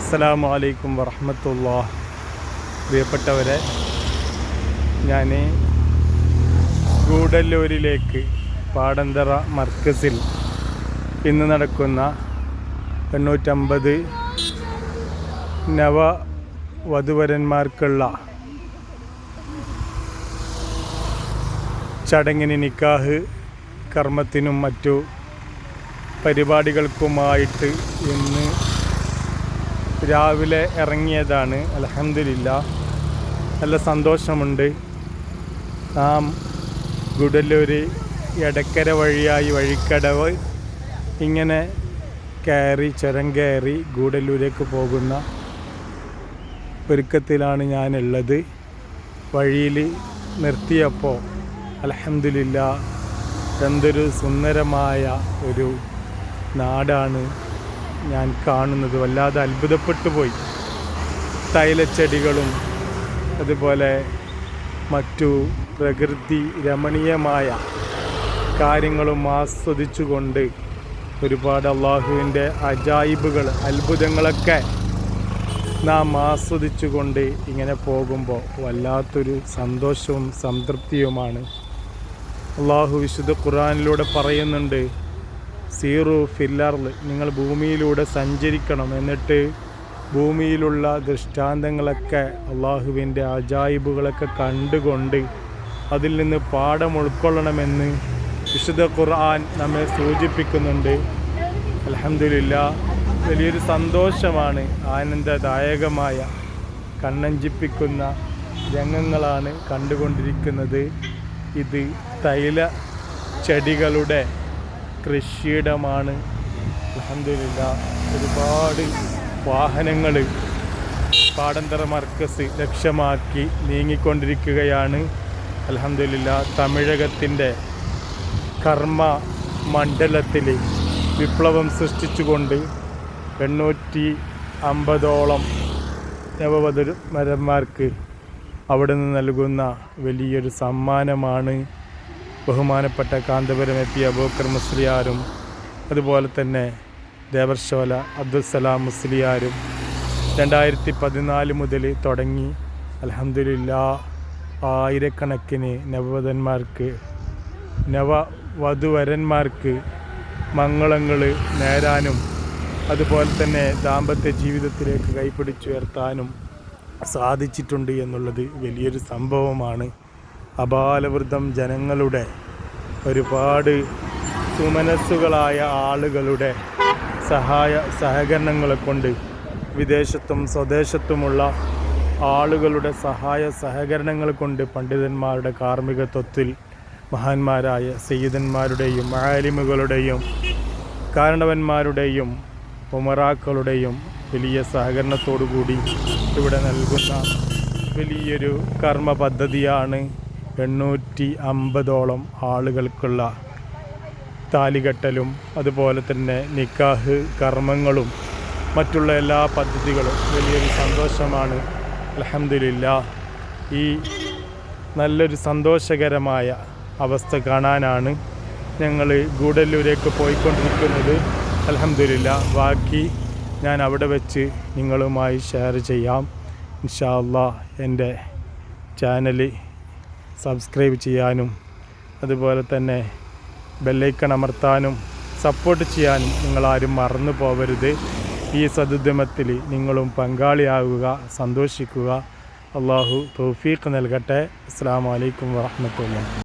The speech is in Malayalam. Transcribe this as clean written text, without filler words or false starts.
അസ്സലാമു അലൈക്കും വറഹ്മത്തുള്ളാഹി. പ്രിയപ്പെട്ടവരെ, ഞാൻ ഗൂഡല്ലൂരിലേക്ക് പാടന്തറ മർക്കസിൽ ഇന്ന് നടക്കുന്ന 850 വധുവരന്മാർക്കുള്ള ചടങ്ങിന്, നിക്കാഹ് കർമ്മത്തിനും മറ്റു പരിപാടികൾക്കുമായിട്ട് ഇന്ന് രാവിലെ ഇറങ്ങിയതാണ്. അൽഹംദുലില്ലാഹ്, നല്ല സന്തോഷമുണ്ട്. നാം ഗൂഡല്ലൂർ എടക്കര വഴിയായി വഴിക്കടവ് ഇങ്ങനെ ചുരം കയറി ഗൂഡല്ലൂരേക്ക് പോകുന്ന ഒരുക്കത്തിലാണ് ഞാനുള്ളത്. വഴിയിൽ നിർത്തിയപ്പോൾ അൽഹംദുലില്ലാഹ്, എന്തൊരു സുന്ദരമായ ഒരു നാടാണ് ഞാൻ കാണുന്നത്. വല്ലാതെ അത്ഭുതപ്പെട്ടു പോയി. തൈലച്ചെടികളും അതുപോലെ മറ്റു പ്രകൃതി രമണീയമായ കാര്യങ്ങളും ആസ്വദിച്ചുകൊണ്ട് ഒരുപാട് അള്ളാഹുവിൻ്റെ അജായിബുകൾ, അത്ഭുതങ്ങളൊക്കെ നാം ആസ്വദിച്ചുകൊണ്ട് ഇങ്ങനെ പോകുമ്പോൾ വല്ലാത്തൊരു സന്തോഷവും സംതൃപ്തിയുമാണ്. അള്ളാഹു വിശുദ്ധ ഖുർആനിലൂടെ പറയുന്നുണ്ട്, സീറു ഫില്ലർല്, നിങ്ങൾ ഭൂമിയിലൂടെ സഞ്ചരിക്കണം, എന്നിട്ട് ഭൂമിയിലുള്ള ദൃഷ്ടാന്തങ്ങളൊക്കെ, അള്ളാഹുവിൻ്റെ അജായിബുകളൊക്കെ കണ്ടുകൊണ്ട് അതിൽ നിന്ന് പാഠം ഉൾക്കൊള്ളണമെന്ന് വിശുദ്ധ ഖുർആൻ നമ്മെ സൂചിപ്പിക്കുന്നുണ്ട്. അൽഹംദുലില്ലാഹ്, വലിയൊരു സന്തോഷമാണ്. ആനന്ദദായകമായ കണ്ണഞ്ചിപ്പിക്കുന്ന രംഗങ്ങളാണ് കണ്ടുകൊണ്ടിരിക്കുന്നത്. ഇത് തൈല ചെടികളുടെ കൃഷിയിടമാണ്. അൽഹംദുലില്ലാഹ്, ഒരുപാട് വാഹനങ്ങൾ പാടന്തറ മർക്കസ് ലക്ഷ്യമാക്കി നീങ്ങിക്കൊണ്ടിരിക്കുകയാണ്. അൽഹംദുലില്ലാഹ്, തമിഴകത്തിൻ്റെ കർമ്മ മണ്ഡലത്തിൽ വിപ്ലവം സൃഷ്ടിച്ചുകൊണ്ട് 850ഓളം നവവധുവരന്മാർക്ക് അവിടെ നിന്ന് നൽകുന്ന വലിയൊരു സമ്മാനമാണ് ബഹുമാനപ്പെട്ട കാന്തപുരം എ പി അബൂബക്കർ മുസ്ലിയാരും അതുപോലെ തന്നെ ദേവർശോല അബ്ദുൽസലാം മുസ്ലിയാരും 2014 മുതൽ തുടങ്ങി അൽഹംദുലില്ലാഹ് ആയിരക്കണക്കിന് നവവധുവരന്മാർക്ക് മംഗളങ്ങൾ നേരാനും അതുപോലെ തന്നെ ദാമ്പത്യ ജീവിതത്തിലേക്ക് കൈപിടിച്ചുയർത്താനും സാധിച്ചിട്ടുണ്ട് എന്നുള്ളത് വലിയൊരു സംഭവമാണ്. അപാലവൃദ്ധം ജനങ്ങളുടെ, ഒരുപാട് സുമനസ്സുകളായ ആളുകളുടെ സഹകരണങ്ങളെ കൊണ്ട്, വിദേശത്തും സ്വദേശത്തുമുള്ള ആളുകളുടെ സഹകരണങ്ങൾ കൊണ്ട്, പണ്ഡിതന്മാരുടെ കാർമ്മികത്വത്തിൽ മഹാന്മാരായ സയ്യിദന്മാരുടെയും ആലിമുകളുടെയും കാരണവന്മാരുടെയും ഉമറാക്കളുടെയും വലിയ സഹകരണത്തോടുകൂടി ഇവിടെ നൽകുന്ന വലിയൊരു കർമ്മ പദ്ധതിയാണ് 850ഓളം ആളുകൾക്കുള്ള താലികെട്ടലും അതുപോലെ തന്നെ നിക്കാഹ് കർമ്മങ്ങളും മറ്റുള്ള എല്ലാ പദ്ധതികളും. വലിയൊരു സന്തോഷമാണ്. അൽഹംദുലില്ലാഹ്, ഈ നല്ലൊരു സന്തോഷകരമായ അവസ്ഥ കാണാനാണ് ഞങ്ങൾ ഗൂഡല്ലൂരേക്ക് പോയിക്കൊണ്ടിരിക്കുന്നത്. അൽഹംദുലില്ലാഹ്, ബാക്കി ഞാൻ അവിടെ വെച്ച് നിങ്ങളുമായി ഷെയർ ചെയ്യാം. ഇൻഷാ അല്ലാഹ്, എൻ്റെ ചാനൽ സബ്സ്ക്രൈബ് ചെയ്യാനും അതുപോലെ തന്നെ ബെല്ലൈക്കൺ അമർത്താനും സപ്പോർട്ട് ചെയ്യാനും നിങ്ങളാരും മറന്നു പോകരുത്. ഈ സദുദ്യമത്തിൽ നിങ്ങളും പങ്കാളിയാകുക, സന്തോഷിക്കുക. അള്ളാഹു തൗഫീഖ് നൽകട്ടെ. അസ്സലാമു അലൈക്കും വറഹ്മത്തുള്ളാഹി.